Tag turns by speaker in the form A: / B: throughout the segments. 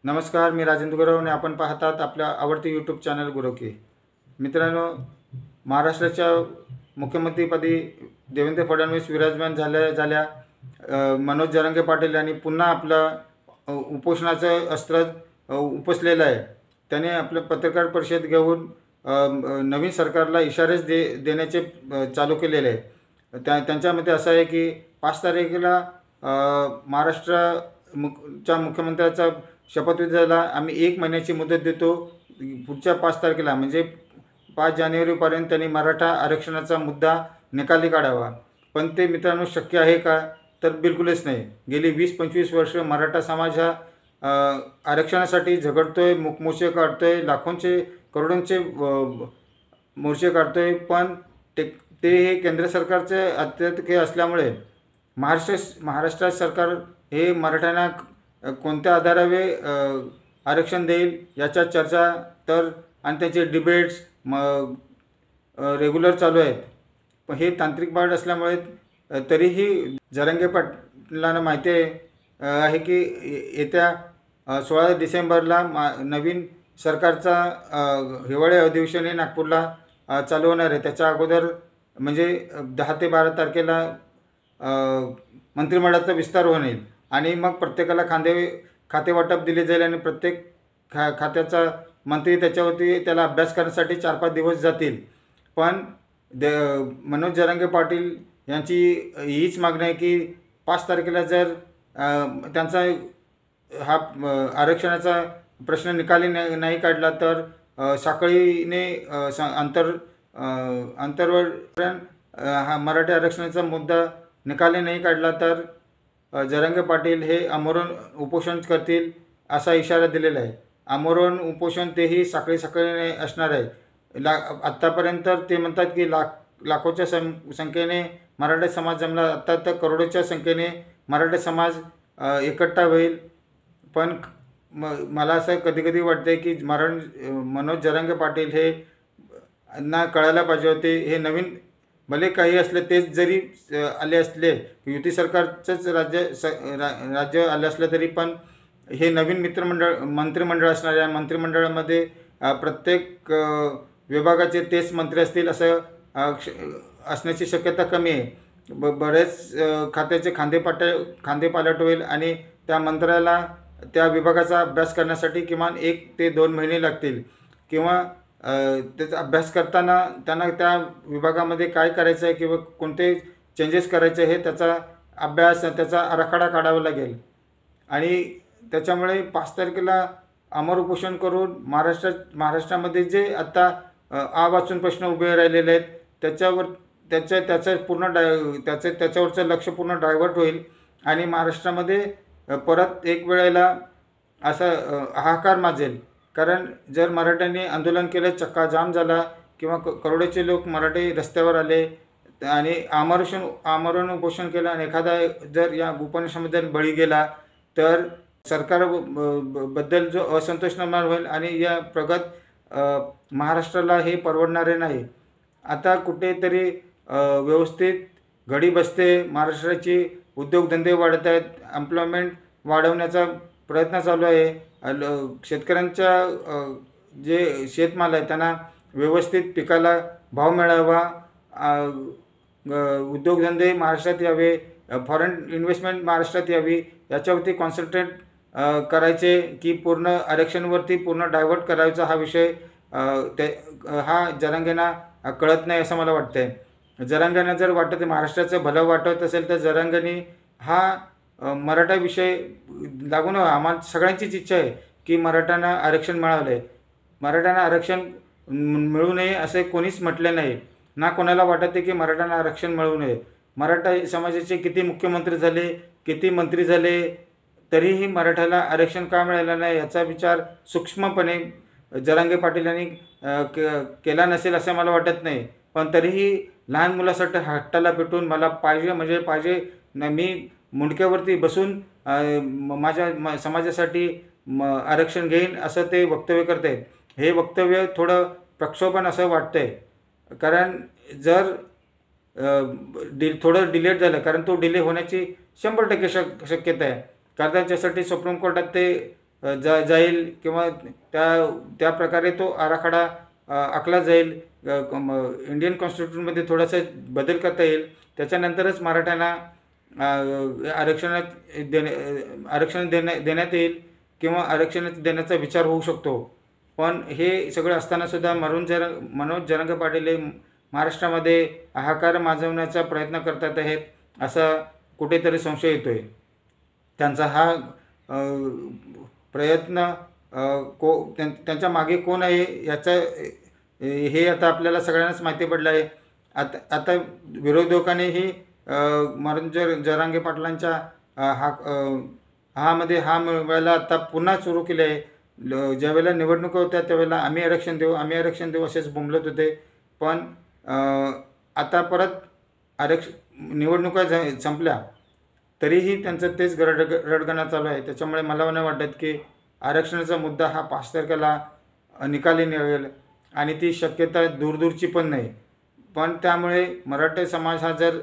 A: नमस्कार, मी राजेंद्र गुरव आणि आपण पाहतात आपल्या आवडते यूट्यूब चॅनल गुरवकी. मित्रांनो, महाराष्ट्राच्या मुख्यमंत्रीपदी देवेंद्र फडणवीस विराजमान झाल्या मनोज जरांगे पाटील यांनी पुन्हा आपलं उपोषणाचं अस्त्र उपसलेलं आहे. त्याने आपलं पत्रकार परिषद घेऊन नवीन सरकारला इशारेच देण्याचे चालू केलेले आहे. त्यांच्यामध्ये असं आहे की 5 तारखेला महाराष्ट्राच्या मुख्यमंत्र्याचा शपथविधी झाला. आम्ही 1 महिन्याची मुदत देतो. पुढच्या 5 तारखेला म्हणजे 5 जानेवारीपर्यंत त्यांनी मराठा आरक्षणाचा मुद्दा निकाली काढावा. पण ते मित्रांनो शक्य आहे का? तर बिलकुलच नाही. गेली 20-25 वर्ष मराठा समाज हा आरक्षणासाठी झगडतोय, मोर्चे काढतोय, लाखोंचे करोडोंचे मोर्चे काढतोय. पण ते हे केंद्र सरकारचे अत्यधिक असल्यामुळे महाराष्ट्र सरकार हे मराठ्यांना कोणत्या आधारावे आरक्षण देईल याच्या चर्चा आणि त्याचे डिबेट्स रेग्युलर चालू आहेत. पण हे तांत्रिक बाब असल्यामुळे तरीही जरांगे पाटलांना माहिती आहे की येत्या 16 डिसेंबरला नवीन सरकारचा हिवाळी अधिवेशन हे नागपूरला चालू होणार आहे. त्याच्या अगोदर म्हणजे 10 ते 12 तारखेला मंत्रिमंडळाचा विस्तार होईल आणि मग प्रत्येकाला खाते वाटप दिले जाईल आणि प्रत्येक खात्याचा मंत्री त्याच्यावरती त्याला अभ्यास करण्यासाठी 4-5 दिवस जातील. पण मनोज जरांगे पाटील यांची हीच मागणी आहे की 5 तारखेला जर त्यांचा हा आरक्षणाचा प्रश्न निकाली नाही काढला तर साखळीने अंतर्वर हा मराठी आरक्षणाचा मुद्दा निकाली नाही काढला तर जरांगे पाटील हे आमरण उपोषण करतील असा इशारा दिलेला आहे. आमरण उपोषण तेही साखळीने असणार आहे. आत्तापर्यंत ते म्हणतात की लाखोच्या संख्येने मराठा समाज जमला. आत्ता तर करोडोच्या संख्येने मराठा समाज एकट्ठा होईल. पण मला असं कधी वाटते की मनोज जरांगे पाटील हे ना कळायला पाहिजे होते. हे नवीन भले काही असले तेच जरी आले असले युती सरकारचंच राज्य आलं असलं तरी पण हे नवीन मंत्रिमंडळ असणार आहे. मंत्रिमंडळामध्ये प्रत्येक विभागाचे तेच मंत्री असतील असं असण्याची शक्यता कमी आहे. बरेच खात्याचे खांदेपालट होईल आणि त्या मंत्र्याला त्या विभागाचा अभ्यास करण्यासाठी किमान 1 ते 2 महिने लागतील किंवा त्याचा अभ्यास करताना त्यांना त्या विभागामध्ये काय करायचं आहे किंवा कोणते चेंजेस करायचे हे त्याचा अभ्यास त्याचा आराखडा काढावा लागेल. आणि त्याच्यामुळे 5 तारखेला अमर उपोषण करून महाराष्ट्रामध्ये जे आत्ता वाचून प्रश्न उभे राहिलेले आहेत त्याचं त्याच्यावरचं लक्ष पूर्ण डायव्हर्ट होईल आणि महाराष्ट्रामध्ये परत एक वेळेला असं हाहाकार माजेल. कारण जर मराठ्यांनी आंदोलन केलं, चक्काजाम झाला किंवा करोडोचे लोक मराठी रस्त्यावर आले आणि आमरण उपोषण केलं आणि एखादा जर या उपोषणामध्ये बळी गेला तर सरकारबद्दल जो असंतोष निर्माण होईल आणि या प्रगत महाराष्ट्राला हे परवडणारे नाही. आता कुठेतरी व्यवस्थित घडी बसते. महाराष्ट्राची उद्योगधंदे वाढत आहेत. एम्प्लॉयमेंट वाढवण्याचा प्रयत्न चालू आहे. शेतकऱ्यांच्या जे शेतमाल आहे त्यांना व्यवस्थित पिकाला भाव मिळावा. उद्योगधंदे महाराष्ट्रात यावे. फॉरेन इन्व्हेस्टमेंट महाराष्ट्रात यावी याच्यावरती कॉन्सन्ट्रेट करायचे की पूर्ण आरक्षणावरती पूर्ण डायव्हर्ट करायचा हा विषय हा जरांगेंना कळत नाही असं मला वाटतं आहे. जरांगेंना जर वाटत महाराष्ट्राचं भलं वाटत असेल तर जरांगेंनी हा मराठा विषय लागून आम्हाला सगळ्यांचीच इच्छा आहे की मराठ्यांना आरक्षण मिळालं आहे. मराठ्यांना आरक्षण मिळू नये असे कोणीच म्हटले नाही. ना कोणाला वाटत आहे की मराठ्यांना आरक्षण मिळू नये. मराठा समाजाचे किती मुख्यमंत्री झाले, किती मंत्री झाले तरीही मराठ्याला आरक्षण का मिळालं नाही याचा विचार सूक्ष्मपणे जरांगे पाटील यांनी केला नसेल असं मला वाटत नाही. पण तरीही लहान मुलासाठी हट्टाला पेटून मला पाहिजे म्हणजे पाहिजे मी मुंडक्यावरती बसून माझ्या समाजासाठी आरक्षण घेईन असं ते वक्तव्य करत आहेत. हे वक्तव्य थोडं प्रक्षोभन असं वाटतंय. कारण जर थोडं डिलेट झालं कारण तो डिले होण्याची 100% शक्यता आहे. कारण त्याच्यासाठी सुप्रीम कोर्टात ते जाईल किंवा त्या प्रकारे तो आराखडा आखला जाईल. इंडियन कॉन्स्टिट्यूशनमध्ये थोडासा बदल करता येईल. त्याच्यानंतरच मराठ्यांना आरक्षण देण्यात येईल किंवा आरक्षण देण्याचा विचार होऊ शकतो. पण हे सगळं असतानासुद्धा मनोज जरांगे पाटील हे महाराष्ट्रामध्ये हाहाकार माजवण्याचा प्रयत्न करतात आहेत, असा कुठेतरी संशय येतो आहे. त्यांचा हा प्रयत्न त्यांच्या मागे कोण आहे याचं हे आता आपल्याला सगळ्यांनाच माहिती पडलं आहे. आता विरोधकांनीही मनोज जरांगे पाटलांच्या हा मिळवायला आता पुन्हा सुरू केले आहे. ज्यावेळेला निवडणुका होत्या त्यावेळेला आम्ही आरक्षण देऊ असेच बोंबलत होते. पण आता परत निवडणुका संपल्या तरीही त्यांचं तेच रडगणं चालू आहे. त्याच्यामुळे मला नाही वाटत की आरक्षणाचा मुद्दा हा 5 तारखेला निकाली निघेल आणि ती शक्यता दूरची पण नाही. पण त्यामुळे मराठा समाज हा जर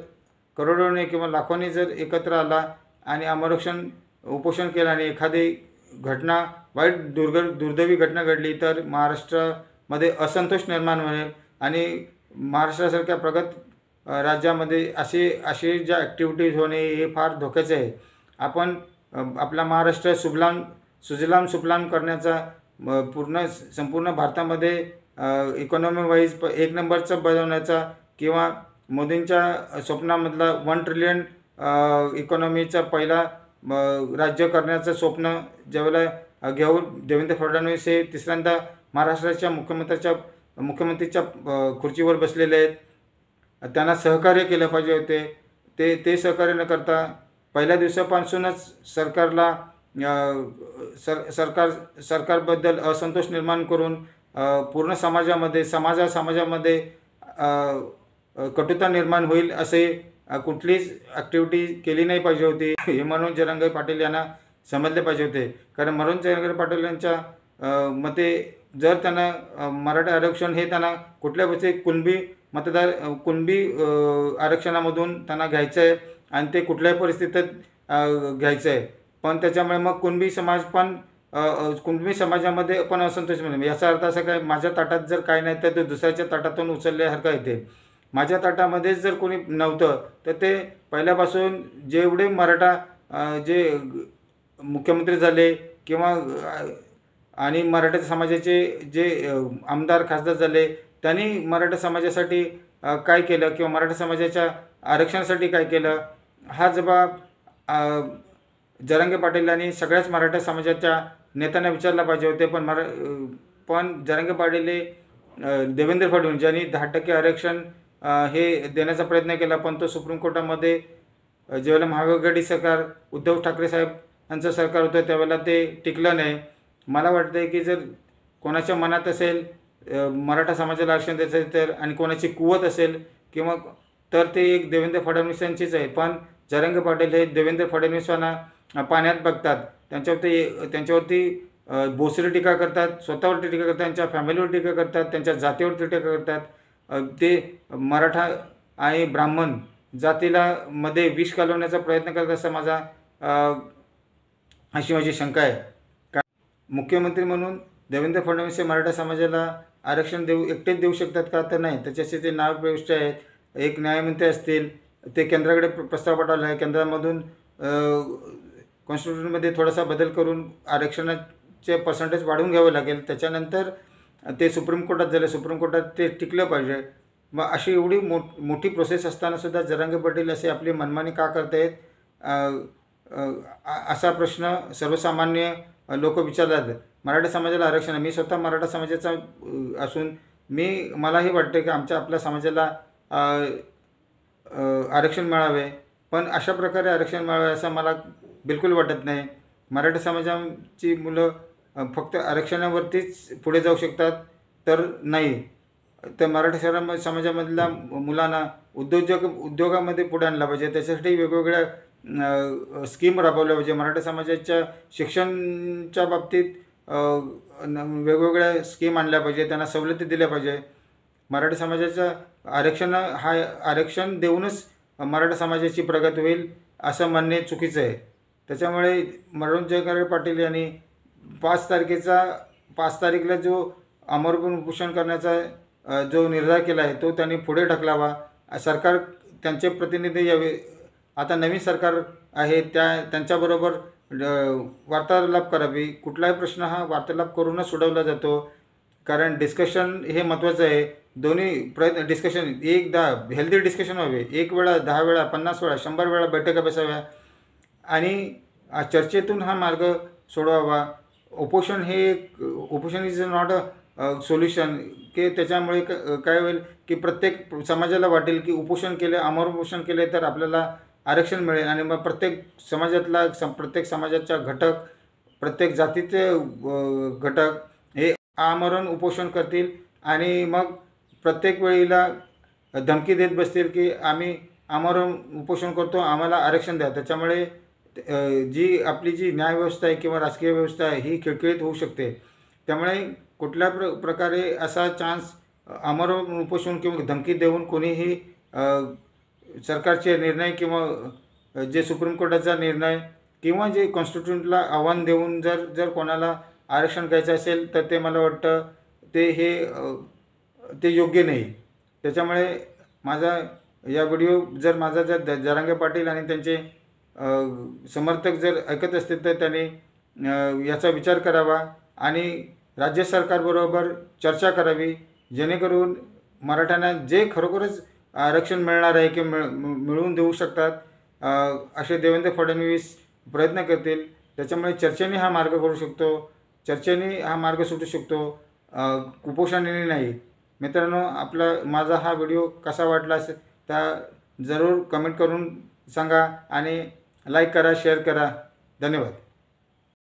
A: करोडोने किंवा लाखोंनी जर एकत्र आला आणि आरक्षण उपोषण केलं आणि एखादी घटना वाईट दुर्दैवी घटना घडली तर महाराष्ट्रामध्ये असंतोष निर्माण होईल आणि महाराष्ट्रासारख्या प्रगत राज्यामध्ये असे ज्या ॲक्टिव्हिटीज होणे हे फार धोक्याचे आहे. आपण आपला महाराष्ट्र सुजलाम सुफलाम करण्याचा संपूर्ण भारतामध्ये इकॉनॉमी वाईज 1 नंबरचा बनवण्याचा किंवा मोदींच्या स्वप्नामधला 1 ट्रिलियन इकॉनॉमीचा पहिला राज्य करण्याचं स्वप्न ज्यावेळेला घेऊन देवेंद्र फडणवीस हे तिसऱ्यांदा महाराष्ट्राच्या मुख्यमंत्रीच्या खुर्चीवर बसलेले आहेत. त्यांना सहकार्य केलं पाहिजे होते. ते सहकार्य न करता पहिल्या दिवसापासूनच सरकारला सरकारबद्दल असंतोष निर्माण करून पूर्ण समाजामध्ये कटुता निर्माण होईल असे कुठलीच ॲक्टिव्हिटी केली नाही पाहिजे होती. हे मनोज जरांगे पाटील यांना समजले पाहिजे होते. कारण मनोज जरांगे पाटील यांच्या मते जर त्यांना मराठा आरक्षण हे त्यांना कुठल्या गोष्टी कुणबी आरक्षणामधून त्यांना घ्यायचं आहे आणि ते कुठल्याही परिस्थितीत घ्यायचं आहे. पण त्याच्यामुळे मग कुणबी समाजामध्ये पण असंतोष मिळेल. याचा अर्थ असा काय, माझ्या ताटात जर काही नाही तर ते दुसऱ्याच्या ताटातून उचलल्यासारखं येते. माझ्या ताटामध्येच जर कोणी नव्हतं तर ते पहिल्यापासून जेवढे मराठा जे मुख्यमंत्री झाले किंवा आणि मराठा समाजाचे जे आमदार खासदार झाले त्यांनी मराठा समाजासाठी काय केलं किंवा मराठा समाजाच्या आरक्षणासाठी काय केलं हा जबाब जरांगे पाटील यांनी सगळ्याच मराठा समाजाच्या नेत्यांना विचारला पाहिजे होते. पण जरांगे पाटील हे देवेंद्र फडणवीस ज्यांनी 10% आरक्षण हे देण्याचा प्रयत्न केला, पण तो सुप्रीम कोर्टामध्ये ज्यावेळेला महाआघाडी सरकार उद्धव ठाकरे साहेब यांचं सरकार होतं त्यावेळेला ते टिकलं नाही. मला वाटतं आहे की जर कोणाच्या मनात असेल मराठा समाजाला आरक्षण द्यायचं तर आणि कोणाची कुवत असेल किंवा तर ते एक देवेंद्र फडणवीस यांचीच आहे. पण जरांगे पाटील हे देवेंद्र फडणवीसांना पाण्यात बघतात, त्यांच्यावरती बोचरी टीका करतात, स्वतःवरती टीका करतात, त्यांच्या फॅमिलीवर टीका करतात, त्यांच्या जातीवरती टीका करतात. ते मराठा आणि ब्राह्मण जातीला मध्ये विष घालवण्याचा प्रयत्न करत असा अशी माझी शंका आहे. मुख्यमंत्री म्हणून देवेंद्र फडणवीस हे मराठा समाजाला आरक्षण एकटेच देऊ शकतात का, तर नाही. त्याच्याशी ते नाव प्रविष्ट आहेत. एक न्यायमंत्री असतील, ते केंद्राकडे प्रस्ताव पाठवला आहे. केंद्रामधून कॉन्स्टिट्यूशनमध्ये थोडासा बदल करून आरक्षणाचे पर्सेंटेज वाढवून घ्यावं लागेल. त्याच्यानंतर ते सुप्रीम कोर्टात झाले, सुप्रीम कोर्टात ते टिकलं पाहिजे. मग अशी एवढी मोठी प्रोसेस असतानासुद्धा जरांगे पाटील असे आपली मनमानी का करतायत असा प्रश्न सर्वसामान्य लोक विचारतात. मराठा समाजाला आरक्षण, मी स्वतः मराठा समाजाचा असून मलाही वाटतं की आपल्या समाजाला आरक्षण मिळावे, पण अशा प्रकारे आरक्षण मिळावे असं मला बिलकुल वाटत नाही. मराठा समाजाची मुलं फक्त आरक्षणावरतीच पुढे जाऊ शकतात तर नाही, तर मराठा समाजामधल्या मुलांना उद्योगामध्ये पुढे आणला पाहिजे. त्याच्यासाठी वेगवेगळ्या स्कीम राबवल्या पाहिजे. मराठा समाजाच्या शिक्षणाच्या बाबतीत वेगवेगळ्या स्कीम आणल्या पाहिजे, त्यांना सवलती दिल्या पाहिजे. मराठा समाजाच्या आरक्षण देऊनच मराठा समाजाची प्रगती होईल असं म्हणणे चुकीचं आहे. त्याच्यामुळे मनोज जरांगे पाटील यांनी 5 तारीखला जो आमरण उपोषण करण्याचा जो निर्धार केला आहे तो त्यांनी पुढे ढकलावा. सरकार त्यांचे प्रतिनिधी यावे. आता नवीन सरकार आहे त्यांच्याबरोबर वार्तालाप करावी. कुठलाही प्रश्न हा वार्तालाप करूनच सोडवला जातो, कारण डिस्कशन हे महत्त्वाचं आहे. दोन्ही डिस्कशन 1-10 हेल्दी डिस्कशन व्हावे. 1 वेळा, 10 वेळा, 50 वेळा, 100 वेळा बैठका बसाव्या आणि चर्चेतून हा मार्ग सोडवावा. उपोषण इज नॉट अ सोल्युशन, की त्याच्यामुळे काय होईल की प्रत्येक समाजाला वाटेल की आमरण उपोषण केले तर आपल्याला आरक्षण मिळेल आणि मग प्रत्येक समाजाच्या घटक, प्रत्येक जातीचे घटक हे आमरण उपोषण करतील आणि मग प्रत्येक वेळेला धमकी देत बसतील की आम्ही आमरण उपोषण करतो, आम्हाला आरक्षण द्या. त्याच्यामुळे आपली जी न्यायव्यवस्था आहे किंवा राजकीय व्यवस्था आहे ही खिळखिळीत होऊ शकते. त्यामुळे कुठल्या प्रकारे असा चान्स आमरण उपोषण किंवा धमकी देऊन कोणीही सरकारचे निर्णय किंवा जे सुप्रीम कोर्टाचा निर्णय किंवा जे कॉन्स्टिट्यूशनला आव्हान देऊन जर कोणाला आरक्षण घ्यायचं असेल तर ते मला वाटतं ते योग्य नाही. त्याच्यामुळे माझा माझा जर जरांगे पाटील आणि त्यांचे समर्थक जर ऐकत असतील तर त्यांनी याचा विचार करावा आणि राज्य सरकारबरोबर चर्चा करावी, जेणेकरून मराठ्यांना जे खरोखरच आरक्षण मिळणार आहे किंवा मिळवून देऊ शकतात असे देवेंद्र फडणवीस प्रयत्न करतील. त्याच्यामुळे चर्चेने हा मार्ग सुटू शकतो, कुपोषणाने नाही. मित्रांनो, माझा हा व्हिडिओ कसा वाटला असेल त्या जरूर कमेंट करून सांगा आणि लाईक करा, शेअर करा. धन्यवाद.